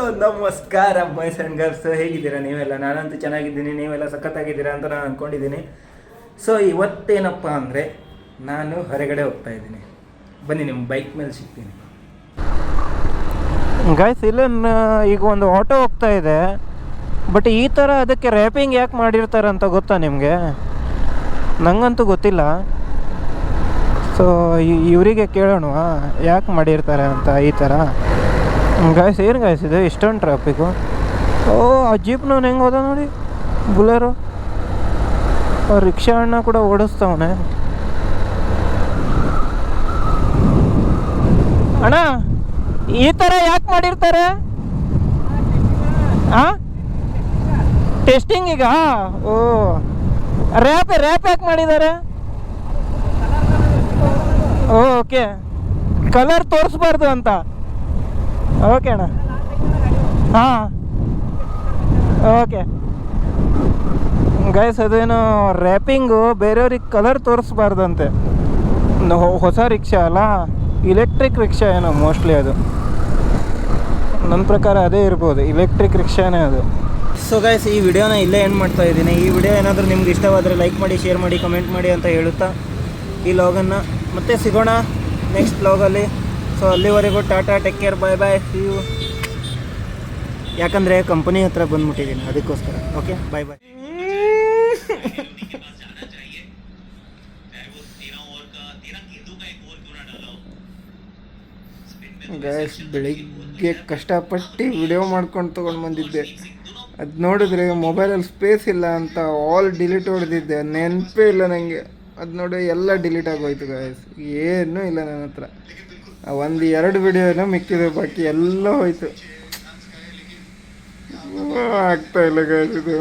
ನಮಸ್ಕಾರ boys and girls, ಹೇಗಿದ್ದೀರಾ ನೀವೆಲ್ಲ? ನಾನಂತೂ ಚೆನ್ನಾಗಿದ್ದೀನಿ, ನೀವೆಲ್ಲ ಸಖತ್ತಾಗಿದ್ದೀರಾ ಅಂತ ನಾನು ಅಂದ್ಕೊಂಡಿದ್ದೀನಿ. ಸೊ ಇವತ್ತೇನಪ್ಪ ಅಂದರೆ ನಾನು ಹೊರಗಡೆ ಹೋಗ್ತಾ ಇದ್ದೀನಿ. ಬನ್ನಿ ನಿಮ್ಮ ಬೈಕ್ ಮೇಲೆ ಸಿಗ್ತೀನಿ. ಗಾಯ್ಸ್, ಇಲ್ಲೇನು ಈಗ ಒಂದು ಆಟೋ ಹೋಗ್ತಾ ಇದೆ, ಬಟ್ ಈ ಥರ ಅದಕ್ಕೆ ರ್ಯಾಪಿಂಗ್ ಯಾಕೆ ಮಾಡಿರ್ತಾರೆ ಅಂತ ಗೊತ್ತಾ ನಿಮಗೆ? ನನಗಂತೂ ಗೊತ್ತಿಲ್ಲ. ಸೊ ಇವರಿಗೆ ಕೇಳೋಣ ಯಾಕೆ ಮಾಡಿರ್ತಾರೆ ಅಂತ ಈ ಥರ. ಗಾಯ್ಸ್, ಏನು ಗಾಯ್ಸ್ ಇದೆ ಇಷ್ಟೊಂದು ಟ್ರಾಫಿಕ್ಕು? ಓ, ಆ ಜೀಪ್ನವ್ನು ಹೆಂಗೆ ಹೋದ ನೋಡಿ, ಬುಲೆರೋ. ರಿಕ್ಷಾ ಅಣ್ಣ ಕೂಡ ಓಡಿಸ್ತಾವನೆ. ಅಣ್ಣ, ಈ ಥರ ಯಾಕೆ ಮಾಡಿರ್ತಾರೆ? ಹಾಂ, ಟೆಸ್ಟಿಂಗಿಗ? ಓ, ರ್ಯಾಪ್ ಯಾಕೆ ಮಾಡಿದ್ದಾರೆ? ಓಕೆ, ಕಲರ್ ತೋರಿಸ್ಬಾರ್ದು ಅಂತ. ಓಕೆ ಅಣ್ಣ, ಹಾಂ ಓಕೆ. ಗೈಸ್, ಅದೇನು ರ್ಯಾಪಿಂಗು ಬೇರೆಯವ್ರಿಗೆ ಕಲರ್ ತೋರಿಸ್ಬಾರ್ದಂತೆ. ಹೊಸ ರಿಕ್ಷಾ ಅಲ್ಲ, ಇಲೆಕ್ಟ್ರಿಕ್ ರಿಕ್ಷಾ ಏನೋ ಮೋಸ್ಟ್ಲಿ ಅದು. ನನ್ನ ಪ್ರಕಾರ ಅದೇ ಇರ್ಬೋದು, ಇಲೆಕ್ಟ್ರಿಕ್ ರಿಕ್ಷಾನೇ ಅದು. ಸೊ ಗೈಸ್, ಈ ವಿಡಿಯೋನ ಇಲ್ಲೇ ಎಂಡ್ ಮಾಡ್ತಾ ಇದ್ದೀನಿ. ಈ ವಿಡಿಯೋ ಏನಾದರೂ ನಿಮ್ಗೆ ಇಷ್ಟವಾದರೆ ಲೈಕ್ ಮಾಡಿ, ಶೇರ್ ಮಾಡಿ, ಕಮೆಂಟ್ ಮಾಡಿ ಅಂತ ಹೇಳುತ್ತಾ ಈ ಲಾಗನ್ನು ಮತ್ತೆ ಸಿಗೋಣ ನೆಕ್ಸ್ಟ್ ಲಾಗಲ್ಲಿ. ಸೊ ಅಲ್ಲಿವರೆಗೂ tata, take care, bye bye, see you. ಯಾಕಂದರೆ ಕಂಪನಿ ಹತ್ರ ಬಂದ್ಬಿಟ್ಟಿದ್ದೀನಿ ಅದಕ್ಕೋಸ್ಕರ. ಓಕೆ, ಬಾಯ್ ಬಾಯ್. ಗೈಸ್, ಬೆಳಿಗ್ಗೆ ಕಷ್ಟಪಟ್ಟು ವಿಡಿಯೋ ಮಾಡ್ಕೊಂಡು ತೊಗೊಂಡು ಬಂದಿದ್ದೆ. ಅದು ನೋಡಿದ್ರೆ ಮೊಬೈಲಲ್ಲಿ ಸ್ಪೇಸ್ ಇಲ್ಲ ಅಂತ ಆಲ್ ಡಿಲೀಟ್ ಹೊಡೆದಿದ್ದೆ. ನೆನಪೇ ಇಲ್ಲ ನನಗೆ. ಅದು ನೋಡಿ ಎಲ್ಲ ಡಿಲೀಟ್ ಆಗೋಯ್ತು ಗೈಸ್. ಏನೂ ಇಲ್ಲ ನನ್ನ ಹತ್ರ. 1-2 ವಿಡಿಯೋನ ಮಿಕ್ಕಿದೆ, ಬಾಕಿ ಎಲ್ಲ ಹೋಯ್ತು. ಆಗ್ತಾ ಇಲ್ಲ ಗೈಸ್ ಇದು.